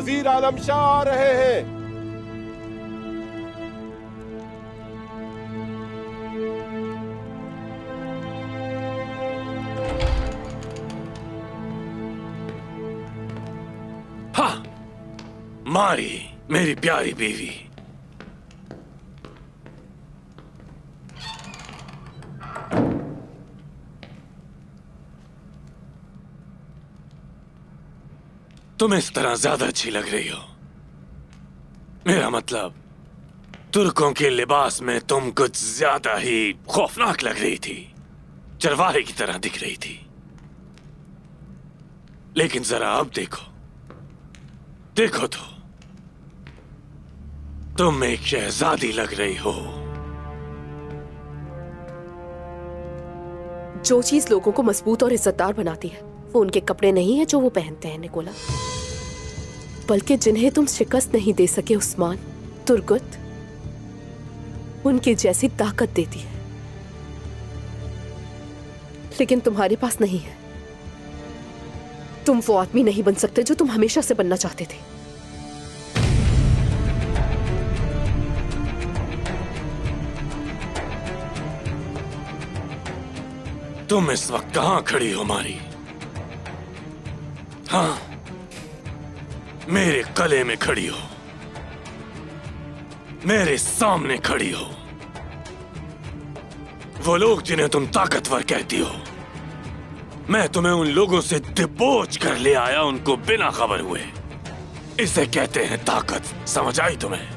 वजीर आलम शाह आ रहे हैं। हाँ, मारी मेरी प्यारी बीवी। तुम इस तरह ज्यादा अच्छी लग रही हो। मेरा मतलब, तुर्कों के लिबास में तुम कुछ ज्यादा ही खौफनाक लग रही थी, चरवाहे की तरह दिख रही थी। लेकिन जरा अब देखो, देखो तो, तुम एक शहजादी लग रही हो। जो चीज लोगों को मजबूत और इज्जतदार बनाती है वो उनके कपड़े नहीं है जो वो पहनते हैं निकोला, बल्कि जिन्हें तुम शिकस्त नहीं दे सके उस्मान, तुर्गुत उनकी जैसी ताकत देती है। लेकिन तुम्हारे पास नहीं है। तुम वो आदमी नहीं बन सकते जो तुम हमेशा से बनना चाहते थे। तुम इस वक्त कहां खड़ी हो मारी? हाँ, मेरे गले में खड़ी हो, मेरे सामने खड़ी हो। वो लोग जिन्हें तुम ताकतवर कहती हो, मैं तुम्हें उन लोगों से दबोच कर ले आया, उनको बिना खबर हुए। इसे कहते हैं ताकत। समझ आई तुम्हें?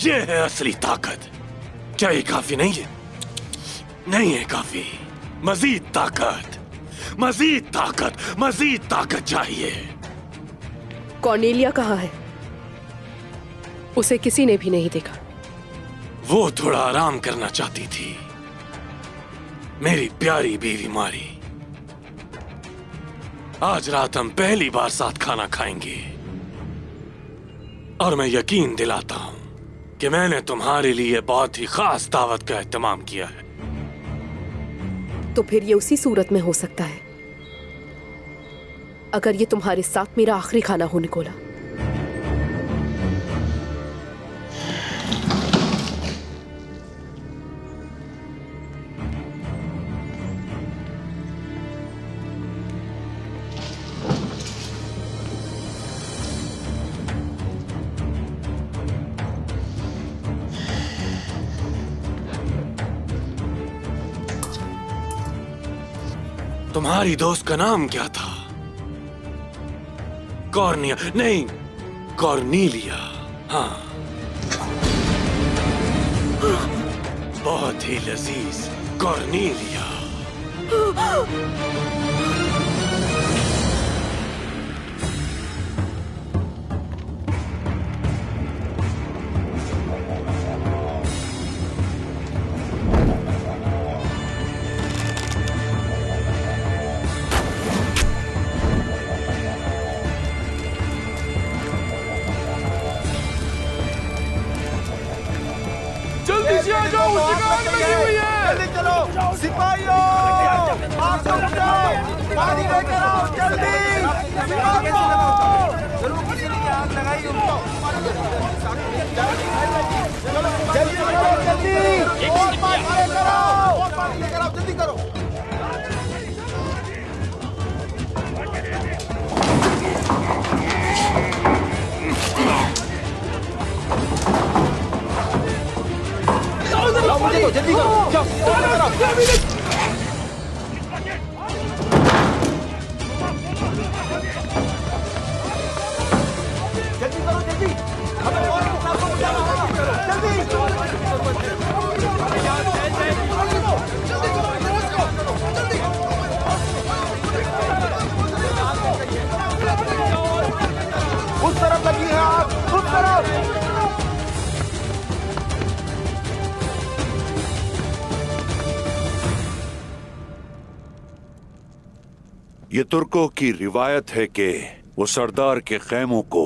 यह है असली ताकत। क्या ये काफी नहीं है? नहीं है काफी। मजीद ताकत, मजीद ताकत, मजीद ताकत चाहिए। कॉर्नेलिया कहाँ है? उसे किसी ने भी नहीं देखा। वो थोड़ा आराम करना चाहती थी, मेरी प्यारी बीवी मारी। आज रात हम पहली बार साथ खाना खाएंगे, और मैं यकीन दिलाता हूं कि मैंने तुम्हारे लिए बहुत ही खास दावत का एहतमाम किया है। तो फिर ये उसी सूरत में हो सकता है अगर ये तुम्हारे साथ मेरा आखिरी खाना हो निकोला। तुम्हारी दोस्त का नाम क्या था? कॉर्निया नहीं, कॉर्नेलिया। हाँ, बहुत ही लजीज कॉर्नेलिया। जल्दी से आ जाओ, उसकी आग लगी हुई है। जल्दी चलो सिपाहियों, आग लग जाए, पानी लेकर आओ जल्दी। जरूर किसी ने आग लगाई उनको। जल्दी करो जल्दी, और पानी लेकर आओ, और पानी लेकर आओ, जल्दी करो। मुझे तो जल्दी करो, जाओ जल्दी करो, जल्दी हमें और इंसान को बचाना होगा, जल्दी उस तरफ लगी है आग, उस तरफ। ये तुर्कों की रिवायत है कि वो सरदार के खैमों को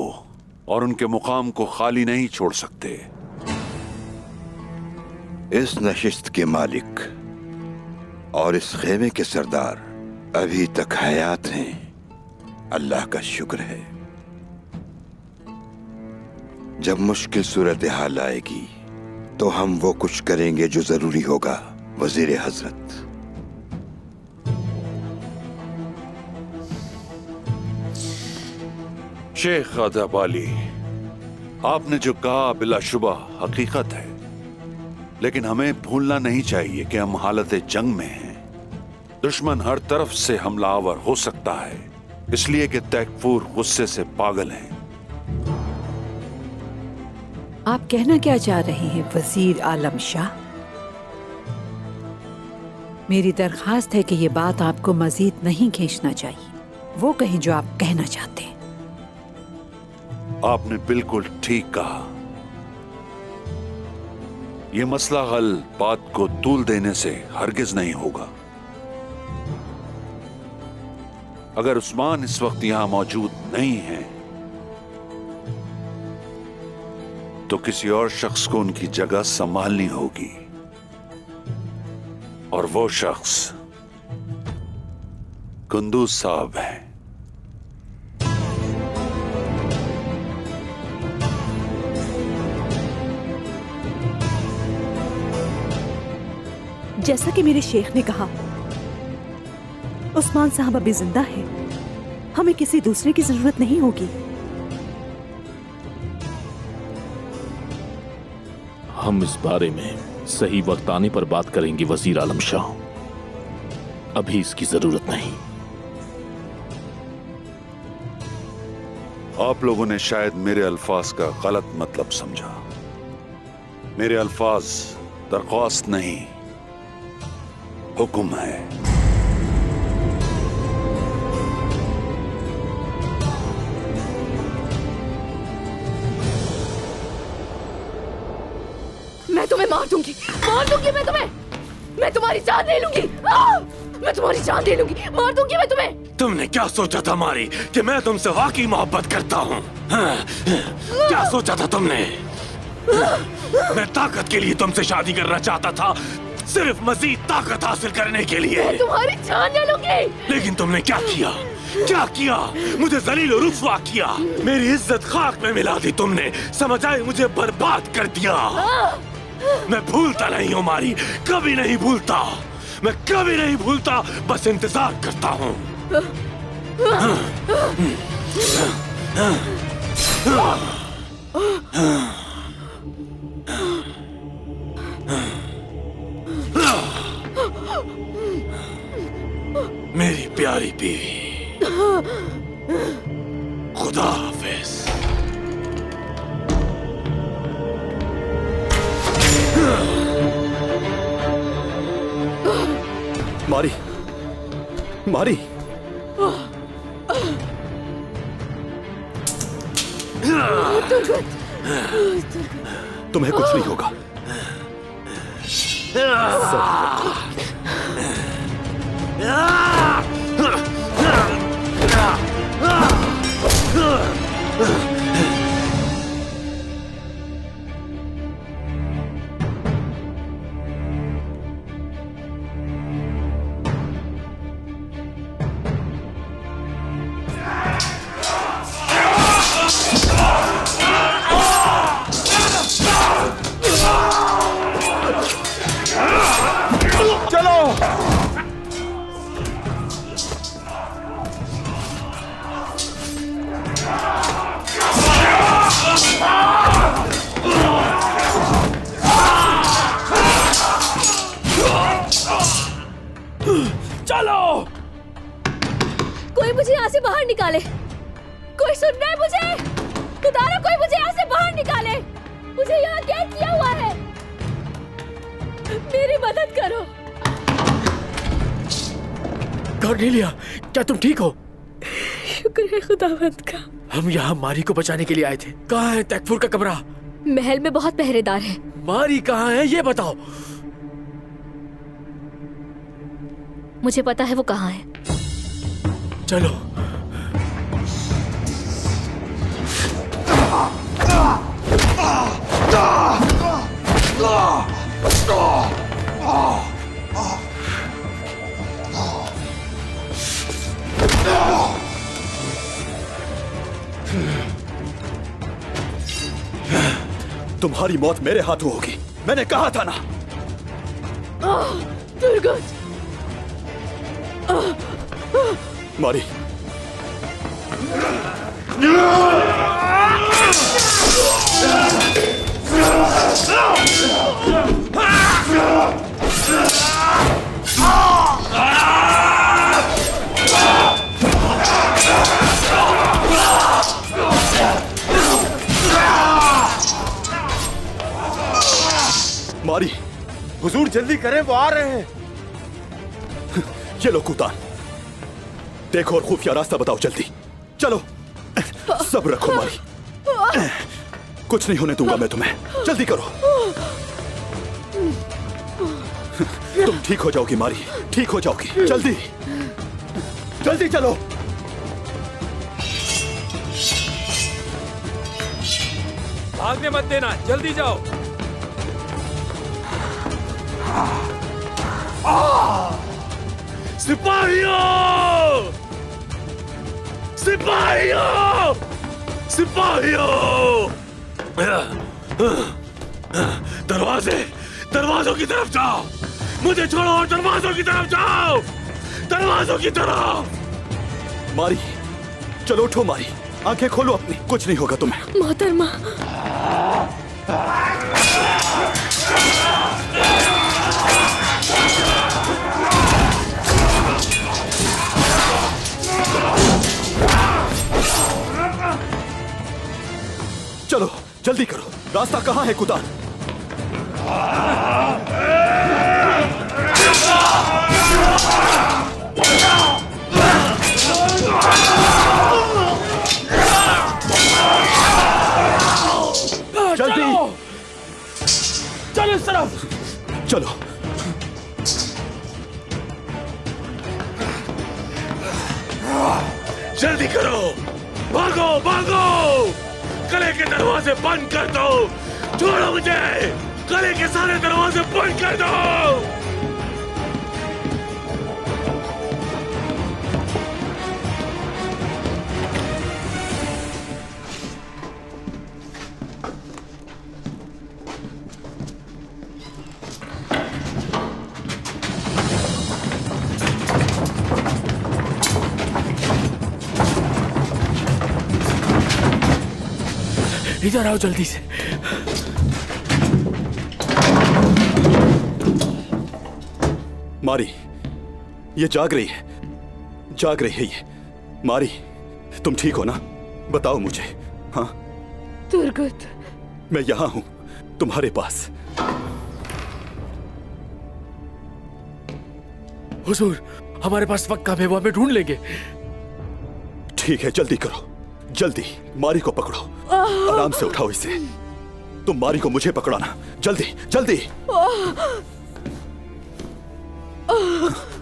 और उनके मुकाम को खाली नहीं छोड़ सकते। इस नशिस्त के मालिक और इस खेमे के सरदार अभी तक हयात हैं, अल्लाह का शुक्र है। जब मुश्किल सूरत हाल आएगी तो हम वो कुछ करेंगे जो जरूरी होगा वजीर हजरत। शेख अदब अली, आपने जो कहा बिलाशुबा हकीकत है, लेकिन हमें भूलना नहीं चाहिए कि हम हालत जंग में हैं। दुश्मन हर तरफ से हमलावर हो सकता है, इसलिए कि तैकफूर गुस्से से पागल हैं। आप कहना क्या चाह रहे हैं वजीर आलम शाह? मेरी दरखास्त है कि ये बात आपको मजीद नहीं खींचना चाहिए। वो कहें जो आप कहना चाहते हैं। आपने बिल्कुल ठीक कहा। यह मसला हल बात को तूल देने से हरगिज नहीं होगा। अगर उस्मान इस वक्त यहां मौजूद नहीं है तो किसी और शख्स को उनकी जगह संभालनी होगी, और वो शख्स कुंदूज साहब हैं। जैसा कि मेरे शेख ने कहा, उस्मान साहब अभी जिंदा है। हमें किसी दूसरे की जरूरत नहीं होगी। हम इस बारे में सही वक्त आने पर बात करेंगे वजीर आलम शाह। अभी इसकी जरूरत नहीं। आप लोगों ने शायद मेरे अल्फाज का गलत मतलब समझा। मेरे अल्फाज दरख्वास्त नहीं, हुक्म है। मैं तुम्हें मार दूंगी मैं तुम्हें। मैं तुम्हारी जान ले लूंगी। मैं तुम्हारी जान ले लूंगी, मार दूंगी मैं तुम्हें। तुमने क्या सोचा था मारी कि मैं तुमसे वाकई मोहब्बत करता हूँ? क्या सोचा था तुमने? मैं ताकत के लिए तुमसे शादी करना चाहता था, सिर्फ मजीद ताकत हासिल करने के लिए। मैं तुम्हारी जान ले लूंगी। लेकिन तुमने क्या किया? क्या किया? मुझे जलील और रुस्वा किया। मेरी इज्जत खाक में मिला दी तुमने। समझ आई, मुझे बर्बाद कर दिया। मैं भूलता नहीं हूँ मारी, कभी नहीं भूलता। मैं कभी नहीं भूलता, बस इंतजार करता हूँ। मेरी प्यारी बीवी, खुदा हाफिज। मारी, मारी। तुम्हें कुछ नहीं होगा। चलो, कोई मुझे यहाँ से बाहर निकाले। कोई सुन रहा है मुझे? खुदारा, कोई मुझे यहाँ से बाहर निकाले। मुझे यहाँ कैद किया हुआ है। मेरी मदद करो। कॉर्नेलिया, क्या तुम ठीक हो? शुक्र है खुदावंद का। हम यहाँ मारी को बचाने के लिए आए थे। कहाँ है तैकफूर का कमरा? महल में बहुत पहरेदार है। मारी कहाँ है ये बताओ। मुझे पता है वो कहाँ है। चलो। तुम्हारी मौत मेरे हाथों होगी, मैंने कहा था ना। तुर्गत, मारी, मारी। हुजूर जल्दी करें, वो आ रहे हैं। ये लो कुतान, देखो और खुफिया रास्ता बताओ जल्दी। चलो, सब्र रखो मारी, कुछ नहीं होने दूंगा मैं तुम्हें। जल्दी करो। तुम ठीक हो जाओगी मारी, ठीक हो जाओगी। जल्दी जल्दी चलो। भागने मत देना, जल्दी जाओ। सिपाहियों! सिपाहियों! सिपाहियों! दरवाजों की तरफ जाओ। मुझे छोड़ो और दरवाजों की तरफ जाओ। दरवाजों की तरफ। मारी, चलो उठो मारी, आंखें खोलो अपनी, कुछ नहीं होगा तुम्हें। मोहतरमा, चलो जल्दी करो, रास्ता कहाँ है कुतान? जल्दी चल इस तरफ। चलो। जल्दी करो, भागो भागो। गले के दरवाजे बंद कर दो। छोड़ो मुझे, गले के सारे दरवाजे बंद कर दो। इधर आओ जल्दी से। मारी, ये जाग रही है, जाग रही है ये। मारी, तुम ठीक हो ना? बताओ मुझे। हाँ, तुर्गत, मैं यहां हूं तुम्हारे पास। हुजूर, हमारे पास वक्त कम है, वो हमें ढूंढ लेंगे। ठीक है, जल्दी करो, जल्दी मारी को पकड़ो। आराम से उठाओ इसे। तुम मारी को मुझे पकड़ाना, जल्दी जल्दी।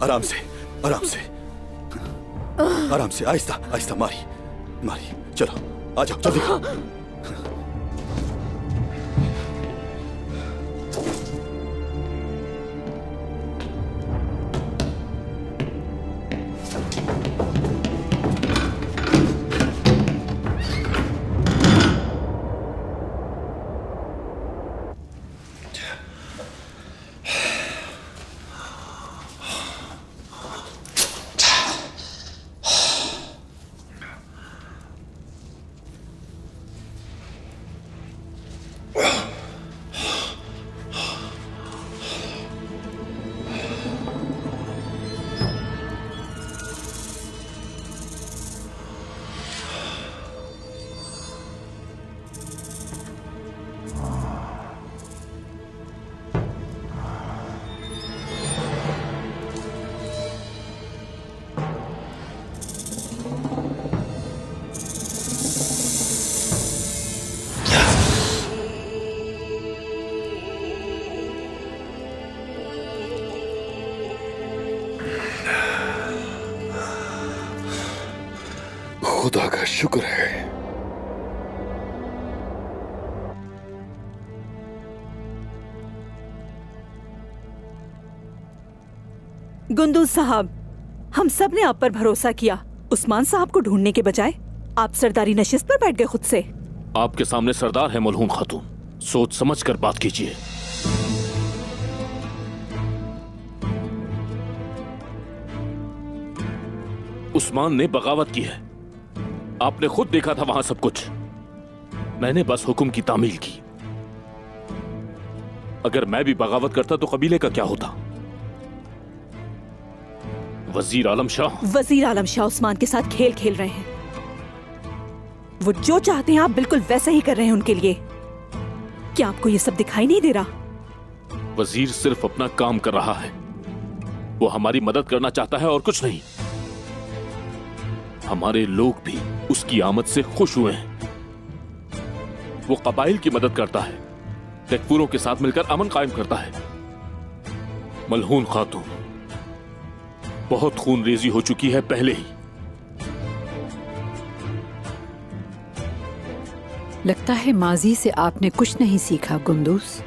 आराम से, आराम से, आराम से, आहिस्ता आहिस्ता। मारी, मारी, चलो आ जाओ जल्दी। खुदा का शुक्र है। गुंदूज साहब, हम सब ने आप पर भरोसा किया। उस्मान साहब को ढूंढने के बजाय आप सरदारी नशिस्त पर बैठ गए खुद से। आपके सामने सरदार है मलहून खातून, सोच समझ कर बात कीजिए। उस्मान ने बगावत की है, आपने खुद देखा था वहां सब कुछ। मैंने बस हुक्म की तामील की। अगर मैं भी बगावत करता तो कबीले का क्या होता? वजीर आलम शाह उस्मान के साथ खेल खेल रहे हैं। वो जो चाहते हैं आप बिल्कुल वैसा ही कर रहे हैं उनके लिए। क्या आपको ये सब दिखाई नहीं दे रहा? वजीर सिर्फ अपना काम कर रहा है। वो हमारी मदद करना चाहता है और कुछ नहीं। हमारे लोग भी उसकी आमद से खुश हुए हैं। वो कबाइल की मदद करता है, तकफूरों के साथ मिलकर अमन कायम करता है। मलहून खातून, बहुत खूनरेजी हो चुकी है पहले ही। लगता है माजी से आपने कुछ नहीं सीखा गुंदूस।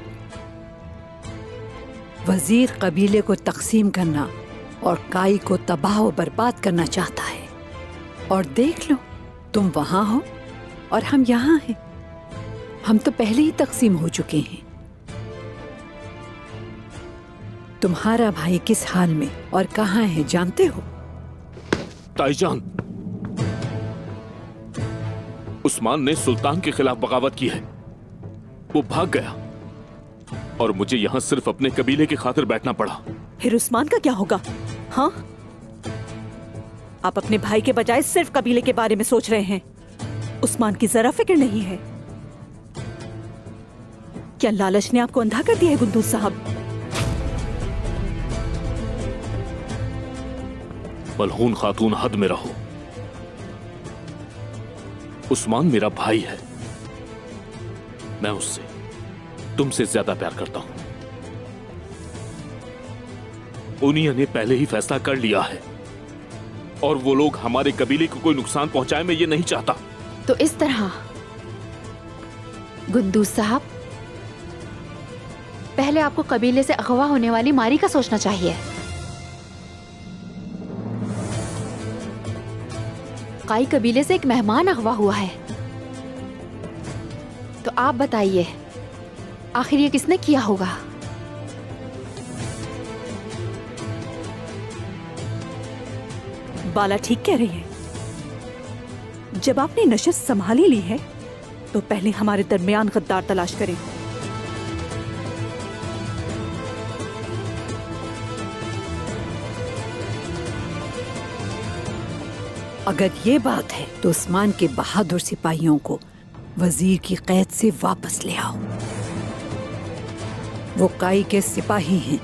वजीर कबीले को तकसीम करना और काई को तबाह व बर्बाद करना चाहता है। और देख लो, तुम वहां हो और हम यहाँ हैं। हम तो पहले ही तकसीम हो चुके हैं। तुम्हारा भाई किस हाल में और कहाँ है जानते हो? ताईजान, उस्मान ने सुल्तान के खिलाफ बगावत की है। वो भाग गया और मुझे यहां सिर्फ अपने कबीले की खातिर बैठना पड़ा। फिर उस्मान का क्या होगा? हाँ, आप अपने भाई के बजाय सिर्फ कबीले के बारे में सोच रहे हैं। उस्मान की जरा फिक्र नहीं है। क्या लालच ने आपको अंधा कर दिया है गुंदूस साहब? मलहून खातून, हद में रहो। उस्मान मेरा भाई है। मैं उससे तुमसे ज्यादा प्यार करता हूं। उनिया ने पहले ही फैसला कर लिया है और वो लोग हमारे कबीले को कोई नुकसान पहुंचाए, मैं ये नहीं चाहता। तो इस तरह गुंदूस साहब, पहले आपको कबीले से अगवा होने वाली मारी का सोचना चाहिए। काई कबीले से एक मेहमान अगवा हुआ है। तो आप बताइए, आखिर ये किसने किया होगा? बाला ठीक कह रही है। जब आपने नशस्त संभाली ली है तो पहले हमारे दरमियान गद्दार तलाश करें। अगर ये बात है तो उस्मान के बहादुर सिपाहियों को वजीर की कैद से वापस ले आओ। वो काई के सिपाही हैं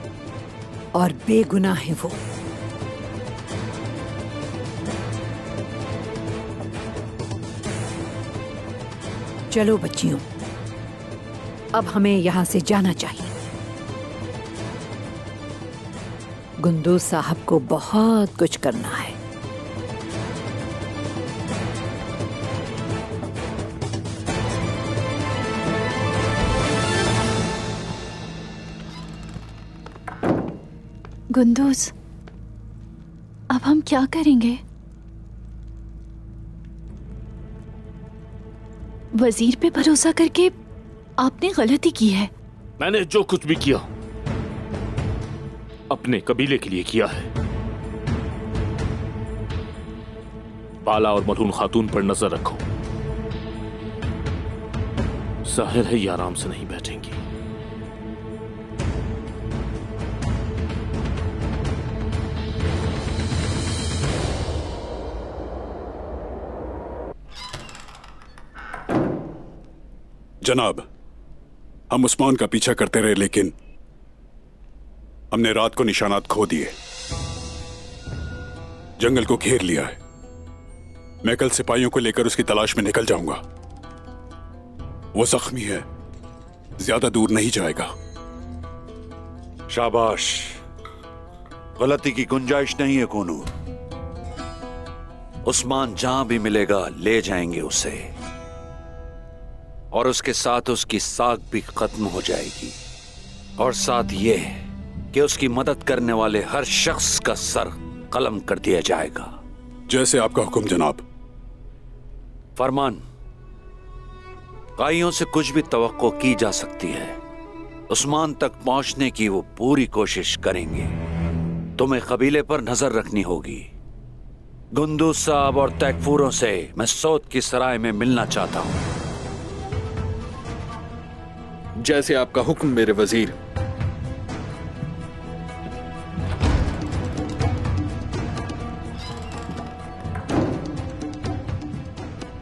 और बेगुनाह हैं वो। चलो बच्चियों, अब हमें यहां से जाना चाहिए। गुंदूस साहब को बहुत कुछ करना है। गुंदूस, अब हम क्या करेंगे? वजीर पे भरोसा करके आपने गलती की है। मैंने जो कुछ भी किया अपने कबीले के लिए किया है। बाला और मलहून खातून पर नजर रखो। जाहिर है ये आराम से नहीं बैठेंगी। जनाब, हम उस्मान का पीछा करते रहे लेकिन हमने रात को निशानात खो दिए। जंगल को घेर लिया है। मैं कल सिपाहियों को लेकर उसकी तलाश में निकल जाऊंगा। वो जख्मी है, ज्यादा दूर नहीं जाएगा। शाबाश, गलती की गुंजाइश नहीं है कोनू। उस्मान जहां भी मिलेगा ले जाएंगे उसे, और उसके साथ उसकी साख भी खत्म हो जाएगी। और साथ ये कि उसकी मदद करने वाले हर शख्स का सर कलम कर दिया जाएगा। जैसे आपका हुक्म जनाब। फरमान, काइयों से कुछ भी तवक्को की जा सकती है। उस्मान तक पहुंचने की वो पूरी कोशिश करेंगे। तुम्हें कबीले पर नजर रखनी होगी। गुंदूज साहब और तैकफूरों से मैं सौद की सराय में मिलना चाहता हूं। जैसे आपका हुक्म मेरे वजीर।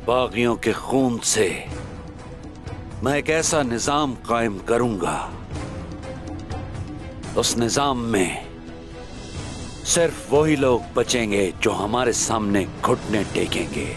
बागियों के खून से मैं एक ऐसा निजाम कायम करूंगा, उस निजाम में सिर्फ वही लोग बचेंगे जो हमारे सामने घुटने टेकेंगे।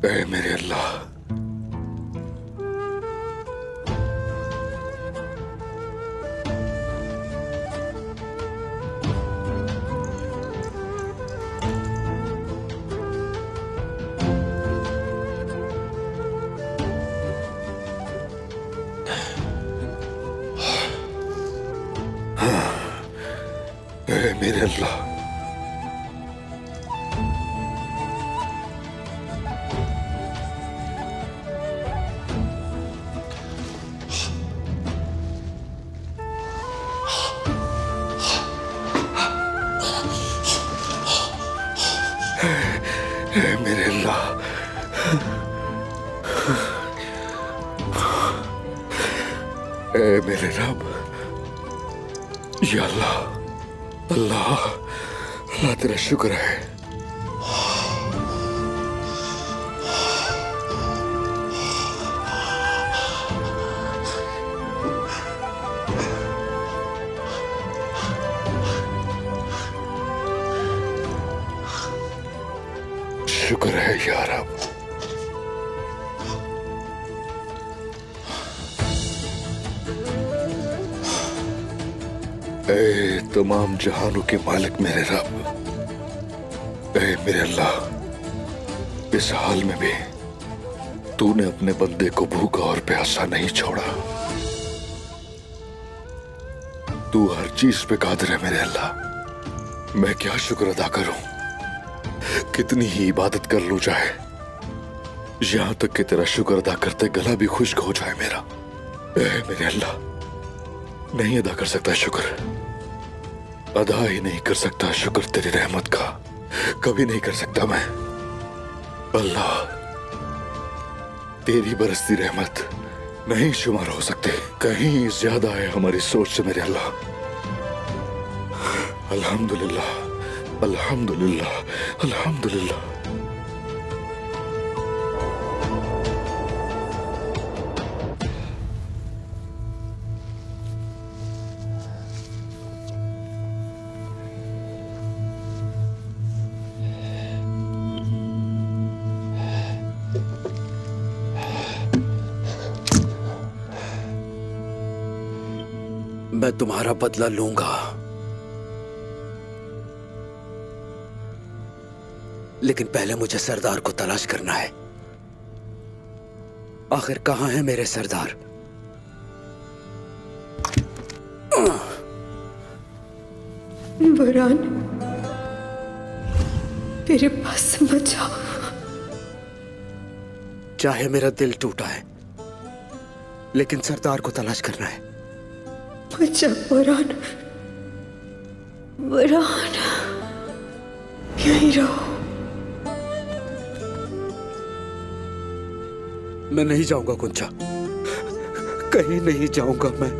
ऐ मेरे अल्लाह, ऐ मेरे अल्लाह, मेरे अल्लाह, ऐ मेरे रब, या अल्लाह, अल्लाह, अल्लाह तेरा शुक्र है। शुक्र है या रब। ऐ तमाम जहानों के मालिक मेरे रब, ऐ मेरे अल्लाह, इस हाल में भी तूने अपने बंदे को भूखा और प्यासा नहीं छोड़ा। तू हर चीज पे कादिर है मेरे अल्लाह। मैं क्या शुक्र अदा करूं, कितनी ही इबादत कर लूं चाहे, यहां तक कि तेरा शुक्र अदा करते गला भी खुश्क हो जाए मेरा। ऐ मेरे अल्लाह, नहीं अदा कर सकता शुक्र, अदा ही नहीं कर सकता शुक्र तेरी रहमत का, कभी नहीं कर सकता मैं। अल्लाह, तेरी बरसती रहमत नहीं शुमार हो सकते, कहीं ज्यादा है हमारी सोच से मेरे अल्लाह। अल्हम्दुलिल्लाह, अल्हम्दुलिल्लाह, अल्हम्दुलिल्लाह। मैं तुम्हारा बदला लूंगा, लेकिन पहले मुझे सरदार को तलाश करना है। आखिर कहां है मेरे सरदार? बुरहान, मेरे पास मत जाओ। चाहे मेरा दिल टूटा है, लेकिन सरदार को तलाश करना है। मत जाओ बुरहान, बुरहान, यहीं रहो। मैं नहीं जाऊंगा कुंचा, कहीं नहीं जाऊंगा मैं।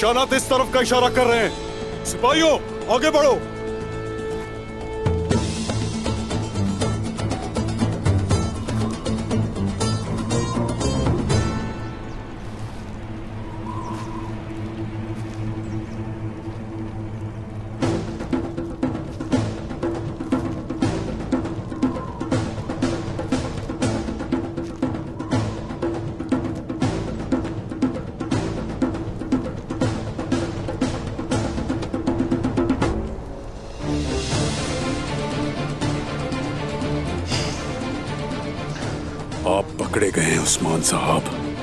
निशानात इस तरफ का इशारा कर रहे हैं। सिपाहियों, आगे बढ़ो। आप पकड़े गए हैं उस्मान साहब।